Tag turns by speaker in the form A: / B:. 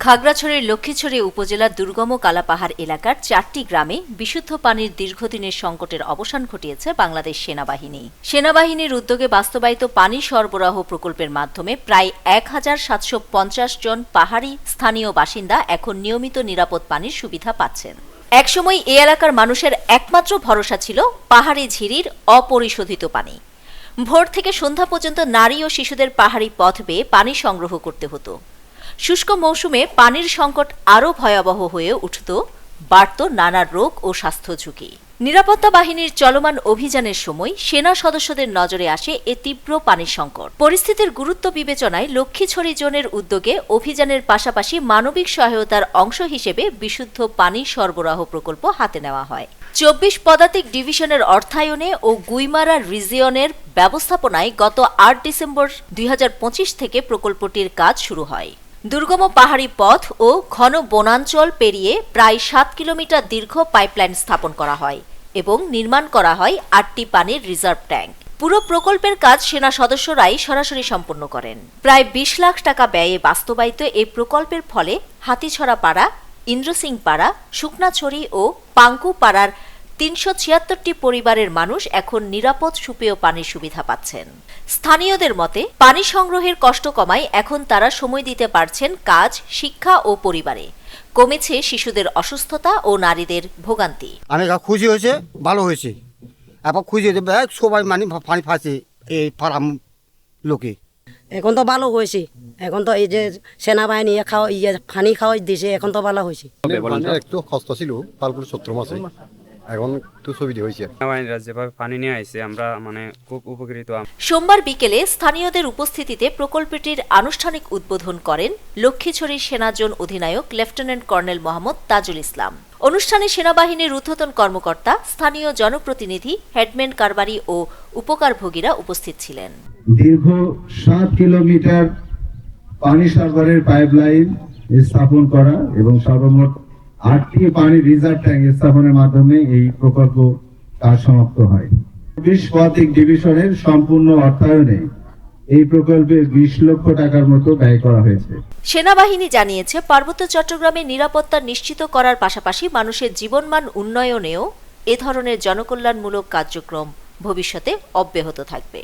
A: খাগড়াছড়ির লক্ষ্মীছড়ি উপজেলার দুর্গম কালাপাহাড় এলাকার 4টি গ্রামে বিশুদ্ধ পানির দীর্ঘদিনের সংকটের অবসান ঘটিয়েছে বাংলাদেশ সেনাবাহিনী। সেনাবাহিনীর উদ্যোগে বাস্তবায়িত পানি সরবরাহ প্রকল্পের মাধ্যমে প্রায় 1750 জন পাহাড়ি স্থানীয় বাসিন্দা এখন নিয়মিত নিরাপদ পানির সুবিধা পাচ্ছেন। একসময় এই এলাকার মানুষের একমাত্র ভরসা ছিল পাহাড়ি ঝিরির অপরিশোধিত পানি। ভোর থেকে সন্ধ্যা পর্যন্ত নারী ও শিশুদের পাহাড়ি পথ বেয়ে পানি সংগ্রহ করতে হতো। শুষ্ক মৌসুমে পানির সংকট আরও ভয়াবহ হয়ে উঠত, বাড়ত নানা রোগ ও স্বাস্থ্য ঝুঁকি। নিরাপত্তা বাহিনীর চলমান অভিযানের সময় সেনা সদস্যদের নজরে আসে এ তীব্র পানির সংকট। পরিস্থিতির গুরুত্ব বিবেচনায় লক্ষ্মীছড়ি জোনের উদ্যোগে অভিযানের পাশাপাশি মানবিক সহায়তার অংশ হিসেবে বিশুদ্ধ পানি সরবরাহ প্রকল্প হাতে নেওয়া হয়। 24 পদাতিক ডিভিশনের অর্থায়নে ও গুইমারা রিজিয়নের ব্যবস্থাপনায় গত 8 ডিসেম্বর 2025 থেকে প্রকল্পটির কাজ শুরু হয়। দুর্গম পাহাড়ি পথ ও ঘন বনাঞ্চল পেরিয়ে প্রায় 7 কিলোমিটার দীর্ঘ পাইপলাইন স্থাপন করা হয় এবং নির্মাণ করা হয় 8টি পানির রিজার্ভ ট্যাঙ্ক। পুরো প্রকল্পের কাজ সেনা সদস্যরাই সরাসরি সম্পন্ন করেন। প্রায় 20 লাখ টাকা ব্যয়ে বাস্তবায়িত এই প্রকল্পের ফলে হাতিছড়া পাড়া, ইন্দ্রসিং পাড়া, শুকনাছড়ি ও পাঙ্কু পাড়ার 376টি পরিবারের মানুষ এখন নিরাপদ সুপেয় পানির সুবিধা পাচ্ছেন। স্থানীয়দের মতে পানি সংগ্রহের কষ্ট কমায় এখন তারা সময় দিতে পারছেন কাজ, শিক্ষা ও পরিবারে। কমেছে শিশুদের অসুস্থতা ও নারীদের ভোগান্তি।
B: আমি খুশি হয়েছে, ভালো হয়েছে। এবার খুশি হয়েছে, সবাই মানে পানি ফাঁসে এই পাড়ার লোকে।
C: এখন তো ভালো হয়েছে, এখন তো এই যে সেনাবাহিনী পানি খাওয়াই দিছে, এখন তো ভালো হয়েছে।
D: একটু কষ্ট ছিল, তারপরে 17 মাসে এখন একটু সুবিধা হয়েছে।
E: সেনাবাহিনীরা যেভাবে পানি নিয়ে আসছে আমরা খুব উপকৃত।
A: সোমবার বিকেলে স্থানীয়দের উপস্থিতিতে প্রকল্পটির আনুষ্ঠানিক উদ্বোধন করেন লক্ষ্মীছড়ি সেনাজোন অধিনায়ক লেফটেন্যান্ট কর্নেল মোহাম্মদ তাজুল ইসলাম। অনুষ্ঠানে সেনাবাহিনীর ঊর্ধ্বতন কর্মকর্তা, স্থানীয় জনপ্রতিনিধি, হেডম্যান কারবারি ও উপকারভোগীরা উপস্থিত ছিলেন।
F: দীর্ঘ 7 কিলোমিটার পানি সরবরাহের পাইপলাইন স্থাপন করা এবং সর্বমোট 8টি পানি রিজার্ভ ট্যাঙ্ক স্থাপনের মাধ্যমে এই প্রকল্প কাজ সমাপ্ত হয়। 20 পদাতিক ডিভিশনের সম্পূর্ণ অর্থায়নে এই প্রকল্পে 20 লক্ষ টাকার মতো ব্যয় করা হয়েছে।
A: সেনাবাহিনী জানিয়েছে, পার্বত্য চট্টগ্রামে নিরাপত্তা নিশ্চিত করার পাশাপাশি মানুষের জীবনমান উন্নয়নেও এ ধরনের জনকল্যাণমূলক কার্যক্রম ভবিষ্যতে অব্যাহত থাকবে।